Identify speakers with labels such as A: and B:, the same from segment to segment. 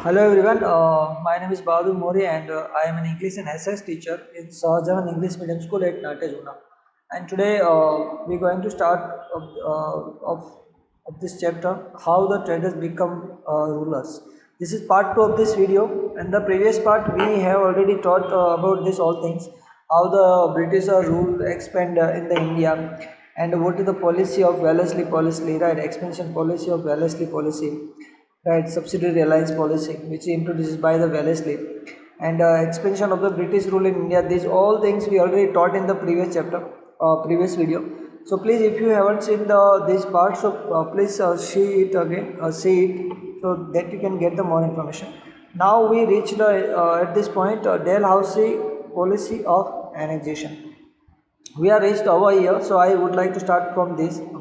A: Hello everyone, my name is Bahadur Mori and I am an English and SS teacher in Sahajahan English Medium School at Natejuna. And today we're going to start of this chapter, how the traders become rulers. This is part 2 of this video. And the previous part we have already taught about this all things, how the British rule expand in the India and what is the policy of Wellesley policy, right, expansion policy of Wellesley policy, right, subsidiary alliance policy which is introduced by the Wellesley, and expansion of the British rule in India. These all things we already taught in the previous chapter, previous video. So please, if you haven't seen this part, so please see it again, see it, so that you can get the more information. Now we reached at this point Dalhousie policy of annexation. We are reached over here, so I would like to start from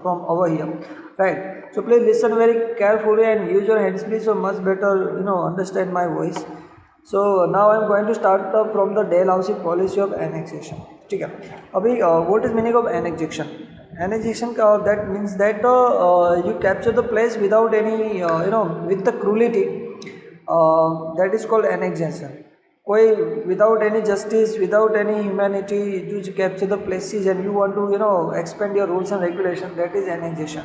A: over here, right? So please listen very carefully and use your hands please, so much better understand my voice. So now I am going to start from the Dalhousie policy of annexation. ठीक है, अभी what is meaning of annexation? Annexation that means that you capture the place without any with the cruelty, that is called annexation. कोई without any justice, without any humanity, you capture the places and you want to expand your rules and regulation, that is annexation.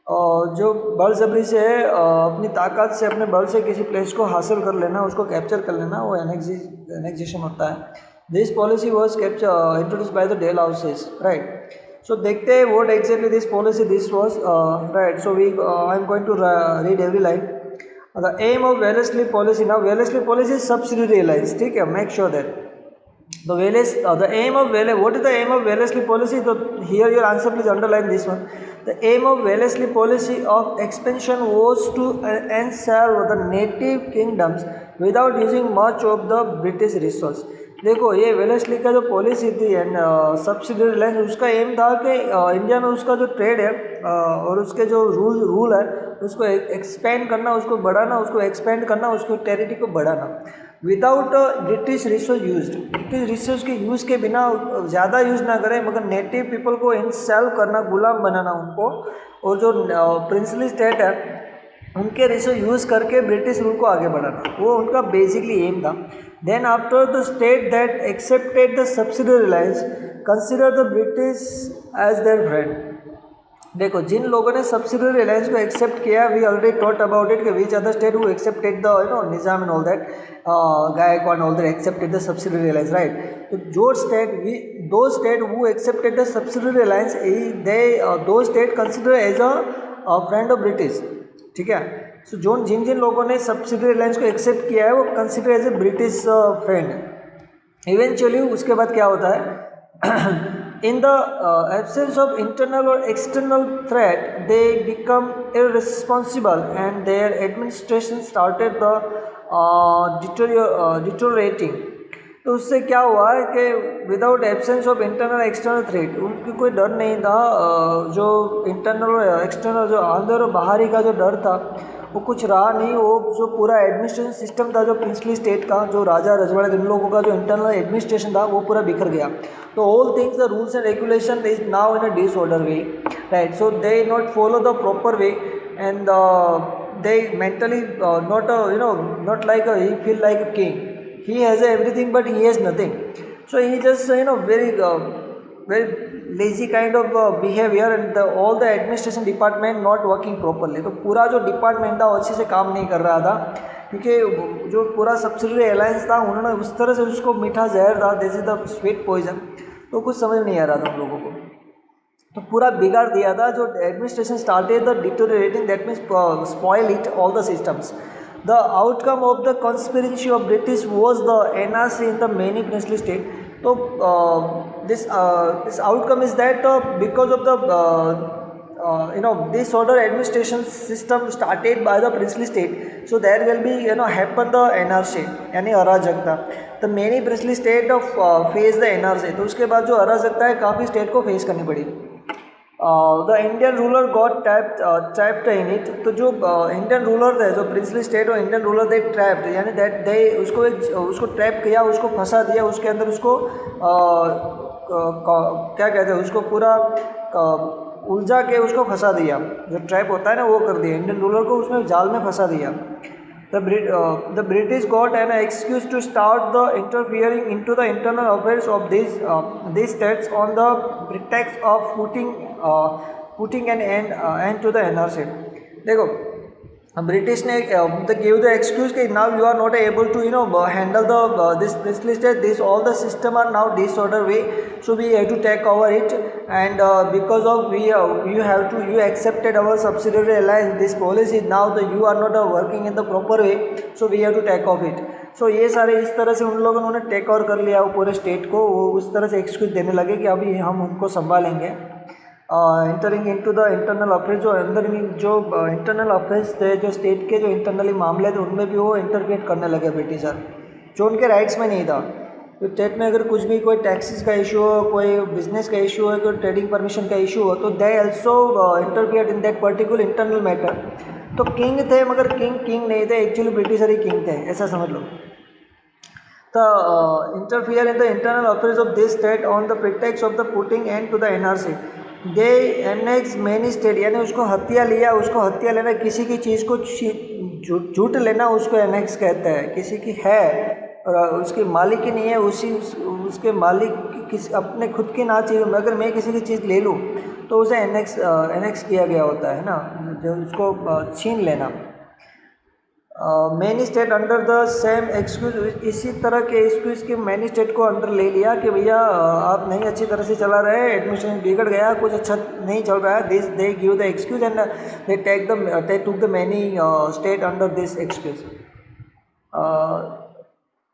A: जो बलजबरी से अपनी ताकत से, अपने बल से किसी प्लेस को हासिल कर लेना, उसको कैप्चर कर लेना, वो एनेक्सेशन होता है. This policy was capture introduce by the Dalhousie's, right. So देखते हैं what exactly this policy this was, right. So we I am going to read every line. The aim of Wellesley policy, now Wellesley policy is subsidiary alliance, ठीक है, make sure that the aim of what is the aim of Wellesley policy? So here your answer, please underline this one. The aim of Wellesley policy of expansion was to enslave the native kingdoms without using much of the British resource. देखो, ये Wellesley का जो policy थी and subsidiary line, उसका M था कि India में उसका जो ट्रेड है और उसके जो रूल है उसको एक्सपेंड करना, उसको बढ़ाना, उसको एक्सपेंड करना, उसको टेरिटरी को बढ़ाना without British resource used. British resource के यूज़ के बिना ज़्यादा यूज़ ना करें, मगर नेटिव पीपल को इंसेल्व करना, गुलाम बनाना उनको, और जो प्रिंसली स्टेट है उनके रिसोर्स यूज़ करके ब्रिटिश रूल को आगे बढ़ाना, वो उनका बेसिकली एम था. Then after the state that accepted the subsidiary lines consider the British as their friend. देखो, जिन लोगों ने सब्सिडरी अलायंस को एक्सेप्ट किया, we already taught about it कि which other state who accepted the Nizam and all that, Gaekwad all that accepted the subsidiary alliance, right. तो जो state those state who accepted the subsidiary alliance, they those state consider as a friend of British, ठीक है. सो जिन जिन लोगों ने subsidiary alliance को accept किया है वो consider as a British friend. Eventually उसके बाद क्या होता है, in the absence of internal or external threat, they become irresponsible and their administration started the deteriorating. तो उससे क्या हुआ है कि without absence of internal external threat, उनकी कोई डर नहीं था, जो इंटरनल और एक्सटर्नल, जो अंदर और बाहरी का जो डर था वो कुछ रहा नहीं. वो जो पूरा एडमिनिस्ट्रेशन सिस्टम था, जो प्रिंसली स्टेट का, जो राजा रजवाड़े इन लोगों का जो इंटरनल एडमिनिस्ट्रेशन था, वो पूरा बिखर गया. तो all things, the rules and regulation is now in a disorder way, right. So they not follow the proper way and they mentally not like he feel like a king. He has everything but he has nothing. So he just very lazy kind of behavior, and all the administration department not working properly. तो पूरा जो department था वो अच्छे से काम नहीं कर रहा था, क्योंकि जो पूरा सब्सिडरी अलायंस था उन्होंने उस तरह से उसको मीठा जहर था, this is the sweet poison, तो कुछ समझ नहीं आ रहा था उन लोगों को, तो पूरा बिगाड़ दिया था. जो administration started the deteriorating, that means spoil it all the systems. The outcome of the conspiracy of British was the anarchy in the many princely state. So this outcome is that because of the disorder administration system started by the princely state, so there will be happen the anarchy, यानी अराजकता. The many princely state of face the anarchy. तो उसके बाद जो अराजकता है काफ़ी state को फेस करनी पड़ी. The Indian ruler got trapped in it. तो जो इंडियन रूलर थे, जो प्रिंसली स्टेट और इंडियन रूलर दे ट्रैप्ड, यानी दैट दे उसको ट्रैप किया, उसको फंसा दिया, उसके अंदर उसको क्या कहते हैं, उसको पूरा उलझा के उसको फंसा दिया. जो ट्रैप होता है ना, वो कर दिया इंडियन रूलर को, उसमें जाल में फंसा दिया. the British got an excuse to start the interfering into the internal affairs of these states on the pretext of putting an end to the NRC. देखो ब्रिटिश ने गिव द एक्सक्यूज कि now you are not able to handle the this listed this all the system are now disorder way so we have to take over it and because of we you accepted our subsidiary alliance this policy now the you are not working in the proper way so we have to take of it. So ये सारे इस तरह से उन लोगों ने take over कर लिया वो पूरे स्टेट को. वो उस तरह से एक्सक्यूज देने लगे कि अभी हम उनको संभालेंगे. Entering into the internal affairs जो अंदर जो इंटरनल अफेयर्स थे जो स्टेट के जो इंटरनली मामले थे उनमें भी वो इंटरफेयर करने लगे ब्रिटिशर जो उनके राइट्स में नहीं था. तो स्टेट में अगर कुछ भी कोई टैक्सेस का इशू हो कोई बिजनेस का इशू हो कोई ट्रेडिंग परमिशन का इशू हो तो they also interfere in that particular internal matter. तो किंग थे मगर किंग नहीं थे एक्चुअली ब्रिटिशर ही किंग थे ऐसा समझ लो. The interfere in the internal affairs of this state on the pretext of the putting end to the NRC. They annex many state यानी उसको हत्या लिया. उसको हत्या लेना किसी की चीज़ को झूठ लेना उसको एनेक्स कहते हैं. किसी की है और उसकी मालिक की नहीं है उसके मालिक किसी अपने खुद की ना चीज़ अगर मैं किसी की चीज़ ले लूँ तो उसे एनेक्स किया गया होता है ना जो उसको छीन लेना. Many state under the same excuse इसी तरह के एक्सक्यूज के मैनी स्टेट को अंडर ले लिया कि भैया आप नहीं अच्छी तरह से चला रहे एडमिशन बिगड़ गया कुछ अच्छा नहीं चल रहा है. This they give the excuse and they took the many state under this excuse.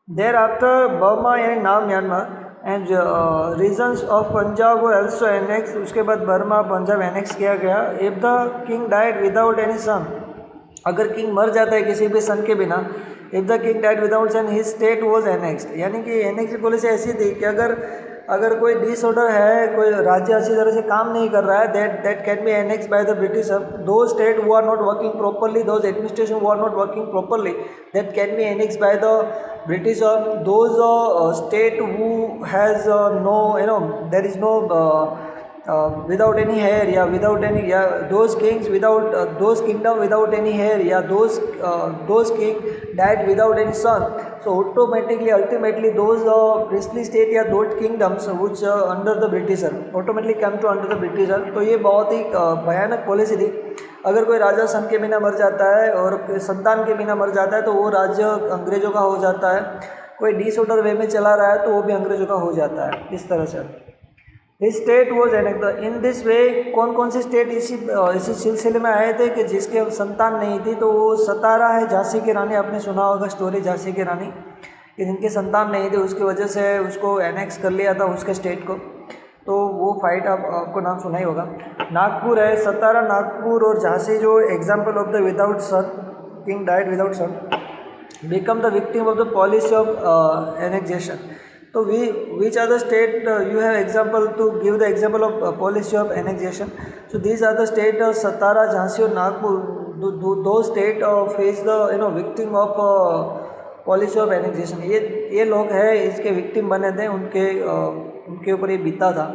A: There after Burma यानी नाम Myanmar and regions of Punjab were also annex. उसके बाद बर्मा पंजाब एनेक्स किया गया. If the king died without any son अगर king मर जाता है किसी भी सन के बिना if the king died without son his state was annexed. यानी कि एनेक्स की पॉलिसी ऐसी थी कि अगर कोई डिसऑर्डर है कोई राज्य अच्छी तरह से काम नहीं कर रहा है that can be annex by the British. Those state who are not working properly those administration who are not working properly that can be annex by the British. और those state who has no there is no without any hair या without any those kings without those kingdom without any hair या those king died without any son. So ultimately those priestly state या those kingdoms which under the Britisher automatically come to under the Britisher. तो ये बहुत ही भयानक policy थी. अगर कोई राजा सन के बिना मर जाता है और संतान के बिना मर जाता है तो वो राज्य अंग्रेज़ों का हो जाता है. कोई डिसऑर्डर वे में चला रहा है तो वो भी अंग्रेज़ों का हो जाता है. इस तरह से his state was enact. In this way कौन से स्टेट इसी सिलसिले में आए थे कि जिसके संतान नहीं थी. तो वो सतारा है झांसी की रानी. आपने सुना होगा स्टोरी झांसी की रानी कि जिनके संतान नहीं थे उसकी वजह से उसको एनेक्स कर लिया था उसके स्टेट को. तो वो फाइट आपको नाम सुना ही होगा. नागपुर है सतारा नागपुर और झांसी जो example of the without son king died without son become the victim of the policy of annexation. तो which are the state you have example to give the example of policy of annexation. So these are the state Satara, Jhansi और Nagpur those state face the victim of policy of annexation. ये लोग हैं इसके victim बने थे. उनके ऊपर ये बीता था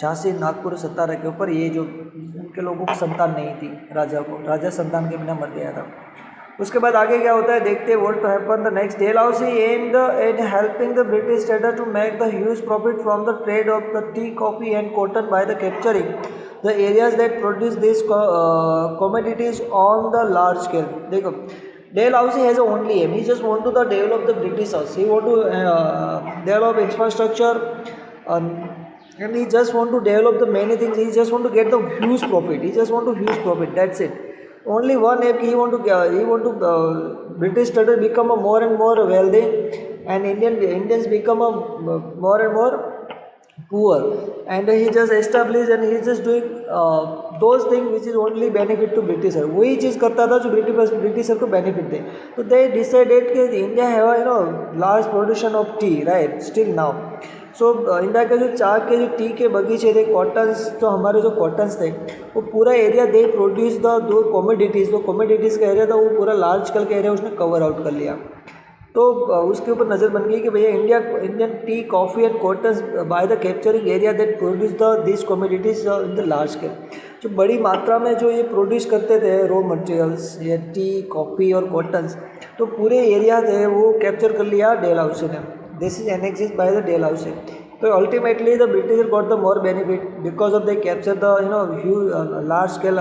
A: झांसी नागपुर सतारा के ऊपर. ये जो उनके लोगों को संतान नहीं थी राजा संतान के बिना मर गया था. उसके बाद आगे क्या होता है देखते हैं. What to happen the next. Dalhousie aimed in helping the British trader to make the huge profit from the trade of the tea coffee and cotton by the capturing the areas that produce this commodities on the large scale. देखो Dalhousie has only aim. He just want to develop the Britishers. He want to develop infrastructure and he just want to develop the many things. He just want to get the huge profit. He just want to huge profit. That's it. Only one aim. He want to British trader become a more and more wealthy and Indians become a more and more poor. And he just established and he just doing those things which is only benefit to Britisher. वही चीज़ करता था जो Britisher को benefit they. So they decided कि India have large production of tea, right? Still now. So India के जो चाय के जो टी के बगीचे थे कॉटन्स तो हमारे जो कॉटन्स थे वो पूरा एरिया दे प्रोड्यूस द दो कमोडिटीज़ का एरिया था वो पूरा लार्ज स्केल का एरिया उसने कवर आउट कर लिया. तो उसके ऊपर नज़र बन गई कि भैया Indian tea coffee and cotton by the capturing area that produce the this commodities in the large scale. जो बड़ी मात्रा में जो ये प्रोड्यूस करते थे रॉ मटेरियल्स या टी कॉफ़ी और कॉटन्स, तो पूरे एरिया थे वो कैप्चर कर लिया डेलहाउसी ने। This is annexed by the Dalhousie. तो ultimately the British got the more benefit because of they capture the huge large scale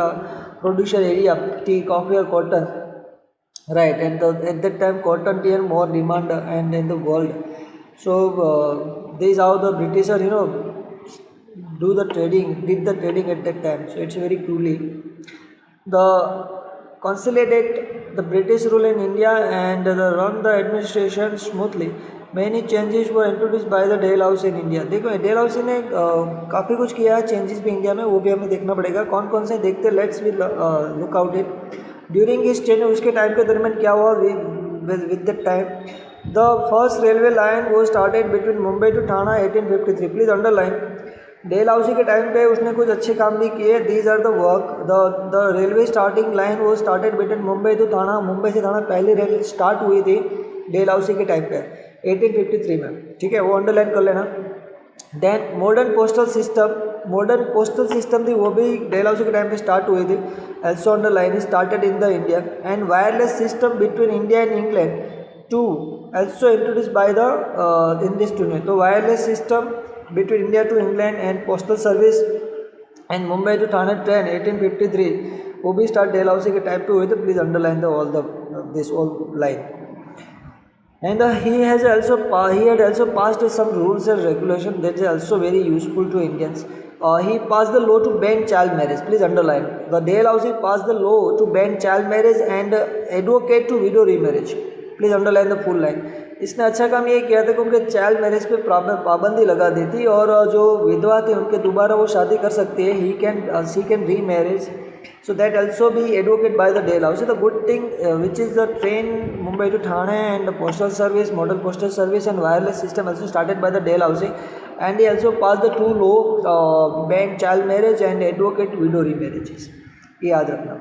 A: producer area tea coffee or cotton, right? And at that time cotton tea had more demand and in the world. So this is how the Britishers did the trading at that time. So it's very truly the consolidate the British rule in India and run the administration smoothly. Many changes were introduced by the Dalhousie in India. देखो Dalhousie ने काफ़ी कुछ किया है changes भी India में, वो भी हमें देखना पड़ेगा कौन कौन से देखते। Let's will look out it during his tenure. उसके टाइम के दरमियान क्या हुआ with that time the first railway line वो started between Mumbai to Thana 1853। Please underline Dalhousie के टाइम पे उसने कुछ अच्छे काम भी किए। These are the work the railway starting line वो started between Mumbai to Thana. Mumbai से थाना पहली रेल स्टार्ट हुई थी डेलहाउसी के टाइम पे 1853 में, ठीक है, वो अंडरलाइन कर लेना। देन मॉडर्न पोस्टल सिस्टम थी वो भी डेलहाउसी के टाइम पे स्टार्ट हुई थी। Also underline started in the India and wireless system between India and England to also introduced by the in this union। तो wireless system between India to England and postal service and Mumbai to Thane train 1853 वो भी start Dalhousie के time पे हुए थे। Please underline the all the this all line. And he had also passed some rules and regulations that is also very useful to Indians. He passed the law to ban child marriage. Please underline. The Dalhousie passed the law to ban child marriage and advocate to widow remarriage. Please underline the full line. इसने अच्छा काम ये किया था कि उनके child marriage पे पाबंदी लगा दी थी और जो विधवा थे उनके दोबारा वो शादी कर सकती है। शी कैन री marriage. So that also be advocated by the Dalhousie. The good thing which is the train Mumbai to Thane and the postal service, model postal service and wireless system also started by the Dalhousie, and he also passed the two law ban child marriage and advocate widow remarriages. ये याद रखना।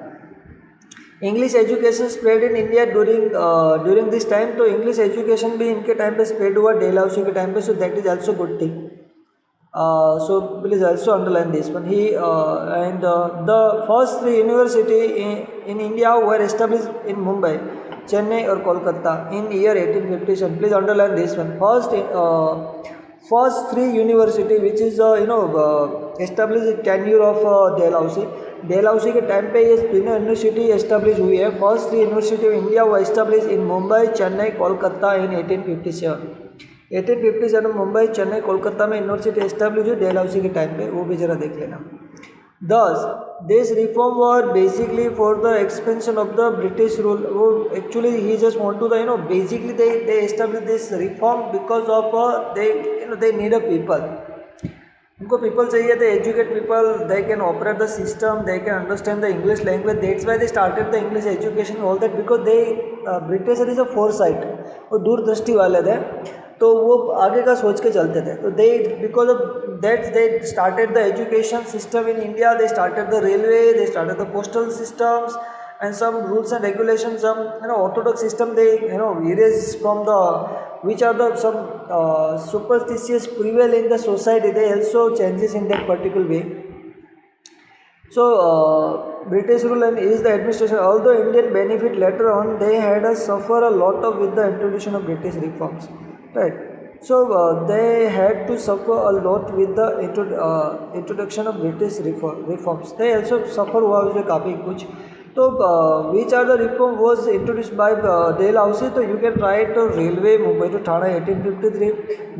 A: English education spread in India during this time. तो English education भी इनके time पे spread हुआ Dalhousie के time पे। So that is also good thing. So please also underline this one. The first three university in India were established in Mumbai, Chennai or Kolkata in year 1857. Please underline this one. First three university which is established in tenure of Dalhousie. Dalhousie के time पे ये तीनों university establish हुई है। First three university of India वो establish in Mumbai Chennai Kolkata इन 1857 मुंबई चेन्नई कोलकाता में university establish हुई Dalhousie के टाइम पे, वो भी जरा देख लेना। Thus, this reform were basically for the expansion of the British rule. वो actually he just want to basically they established this reform because of they need a people. उनको people चाहिए थे, educate people, they can operate the system, they can understand the English language. That's why they started the English education all that because they British is a foresight, वो दूरदृष्टि वाले थे, तो वो आगे का सोच के चलते थे। तो they because of that they started the education system in India, they started the railway, they started the postal systems and some rules and regulations, some orthodox system they erase from the which are the some superstitious prevail in the society, they also changes in that particular way. So British rule and is the administration, although Indian benefit later on, they had suffer a lot of with the introduction of British reforms, right? So they had to suffer a lot with the introduction of British reforms. They also suffer हुआ उसमें काफ़ी कुछ। तो which are the reform was introduced by Dalhousie? तो you can write railway Mumbai to Thane 1853,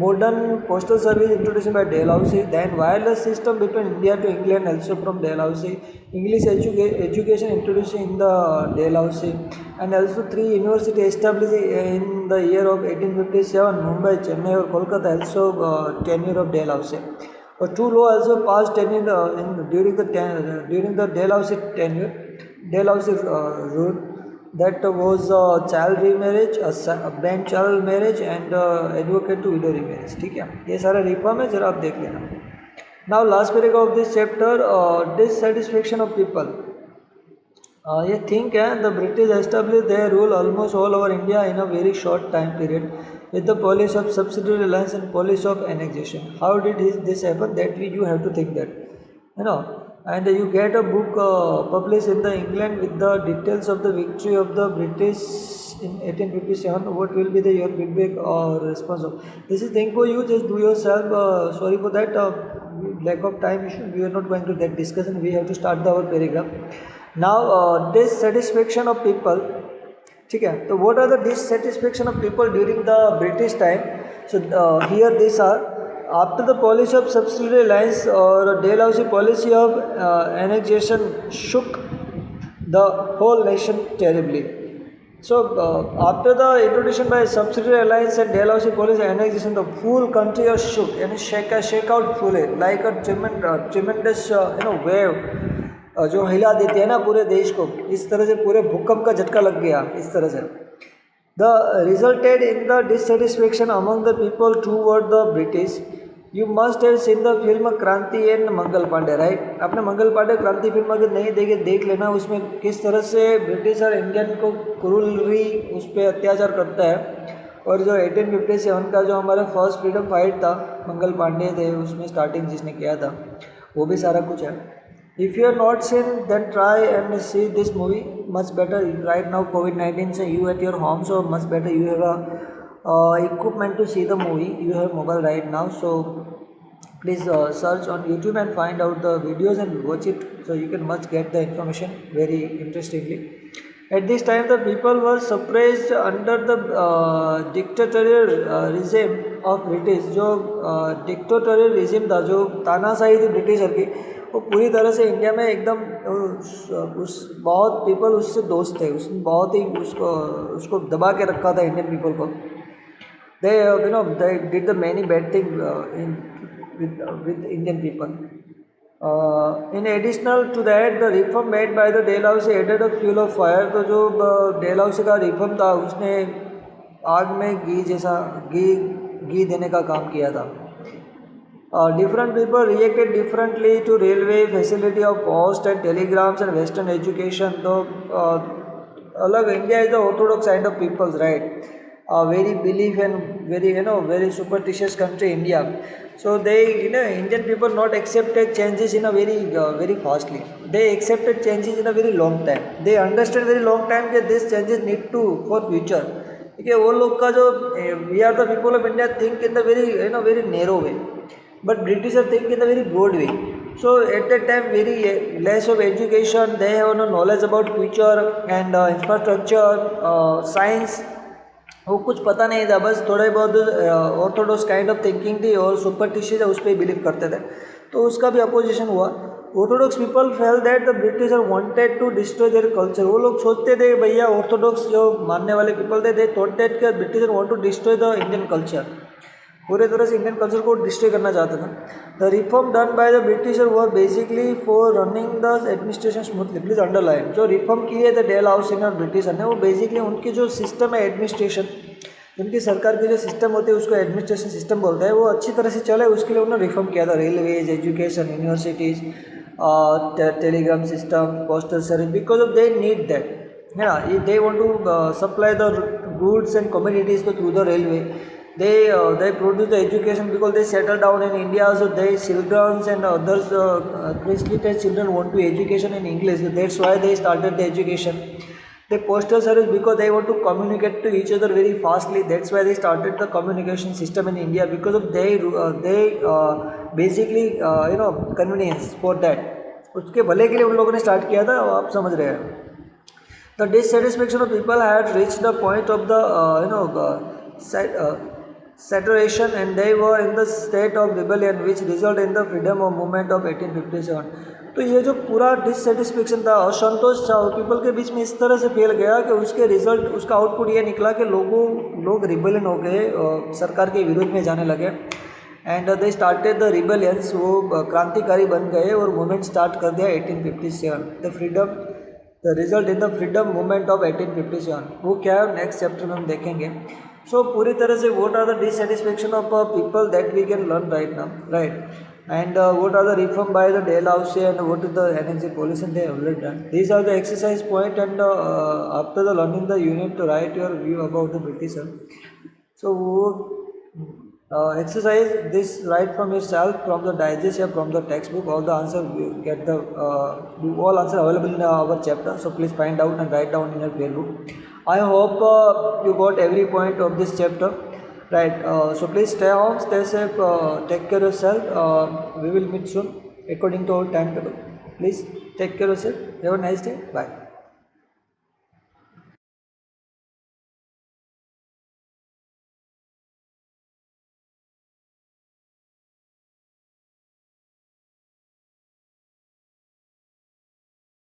A: modern postal service introduced by Dalhousie, then wireless system between India to England also from Dalhousie, English education introduced in the Dalhousie, and also three university established in the year of 1857, Mumbai, Chennai or Kolkata also tenure of Dalhousie. Or two law also passed during the Dalhousie tenure. Dalhousie rule, that was child remarriage, ban child marriage and advocate to widow remarriage। ठीक है, ये सारा reform है, जरा आप देख लेना। Now last paragraph of this chapter, dissatisfaction of people. ये थिंक है the British establish their rule almost all over India in a very short time period with the policy of subsidiary alliance and policy of annexation. How did this happen? That you have to think that, you know. And you get a book published in the England with the details of the victory of the British in 1857. What will be your feedback or response? This is thing for you. Just do yourself. Sorry for that. Lack of time issue. We are not going to that discussion. We have to start our paragraph. Now dissatisfaction of people. ठीक है, तो what are the dissatisfaction of people during the British time? So here these are: after the policy of subsidiary alliance or Dalhousie policy of annexation shook the whole nation terribly. So after the introduction by subsidiary alliance and Dalhousie policy annexation, the full country was shook and shake out fully like a tremendous wave जो हिला देती है ना पूरे देश को, इस तरह से पूरे भूकंप का झटका लग गया इस तरह से. The resulted in the dissatisfaction among the people toward the British. You must have seen the film क्रांति एंड मंगल पांडे, राइट? आपने मंगल पांडे क्रांति फिल्म अगर नहीं देखे देख लेना. उसमें किस तरह से ब्रिटिश और इंडियन को क्रूरली उस पर अत्याचार करता है. और जो 1857 का जो हमारा फर्स्ट फ्रीडम फाइट था, मंगल पांडे थे उसमें स्टार्टिंग जिसने किया था, वो भी सारा कुछ है. If you have not seen, then try and see this movie. Much better right now. COVID-19 से you at your home, so much better you have a equipment to see the movie. You have mobile right now, so please search on YouTube and find out the videos and watch it. So you can much get the information very interestingly. At this time, the people were suppressed under the dictatorial regime of British. जो dictatorial regime था, जो तानाशाही थी britisher की, वो पूरी तरह से इंडिया में एकदम उस बहुत पीपल उससे दोस्त थे. उसने बहुत ही उसको दबा के रखा था इंडियन पीपल को. They they did the many bad thing with Indian people. In additional to that, the reform made by the Dalhousie added a fuel of fire. तो जो Dalhousie का रिफॉर्म था उसने आग में घी देने का काम किया था. Different people reacted differently to railway facility of post and telegrams and western education. So अलग, India is the orthodox kind of peoples, right? Very belief and very superstitious country India. So they Indian people not accepted changes in a very fastly. They accepted changes in a very long time. They understand very long time that these changes need to for future. ठीक है, वो लोग का जो we are the people of India think in the very narrow way, but British are think in a very broad way. So at that time very less of education, they have no knowledge about future and infrastructure, science. वो कुछ पता नहीं था, बस थोड़े बहुत Orthodox kind of thinking थी और सुपरस्टिशियस उस पर बिलीव करते थे. तो उसका भी अपोजिशन हुआ. Orthodox people fell that the British are wanted to destroy their culture. वो लोग सोचते थे भैया, ऑर्थोडॉक्स जो मानने वाले पीपल थे, दे थॉट दैट कि British want to destroy the Indian culture. पूरे तरह से इंडियन कल्चर को डिस्ट्रॉय करना चाहता था. The reform done by the britisher were basically for running the administration smoothly. Please underline, जो रिफॉर्म किए थे डेलहाउसी और ब्रिटिशर ने, वो बेसिकली उनकी जो सिस्टम है एडमिनिस्ट्रेशन, उनकी सरकार की जो सिस्टम होती है उसको एडमिनिस्ट्रेशन सिस्टम बोलते हैं, वो अच्छी तरह से चले उसके लिए उन्होंने रिफॉर्म किया था. Railways, education, universities, telegram system, postal service, because of they need that. है ना, they want to supply the goods and commodities through the railway. They produce the education because they settle down in India, so they children and others, especially the children want to education in English, so that's why they started the education. The postal service because they want to communicate to each other very fastly, that's why they started the communication system in India, because of they basically convenience for that. उसके भले के लिए उन लोगों ने start किया था, आप समझ रहे हैं. The dissatisfaction of people had reached the point of the saturation and they were in the state of rebellion which resulted in the freedom of movement of 1857. तो ये जो पूरा डिससेटिस्फेक्शन था, असंतोष था पीपल के बीच में, इस तरह से फैल गया कि उसके रिजल्ट, उसका आउटपुट ये निकला कि लोग रिबेलियन हो गए, सरकार के विरोध में जाने लगे. And they started the rebellions, वो क्रांतिकारी बन गए और मूवमेंट स्टार्ट कर दिया 1857. The freedom, the result in the freedom movement of 1857. वो क्या है नेक्स्ट चैप्टर में हम देखेंगे. सो पूरी तरह से what are the dissatisfaction of people that we can learn right now, right. and what are the reform by the Dalhousie and what is the energy pollution they have already done. These are the exercise point, and after the learning the you need to write your view about the Britisher. So exercise this right from yourself, from the digest or from the textbook. All the answer you get the all answer available in our chapter. So please find out and write down in your prayer book. I hope you got every point of this chapter. Right. So please stay home, stay safe, take care of yourself. We will meet soon according to our timetable. Please take care of yourself. Have a nice day. Bye.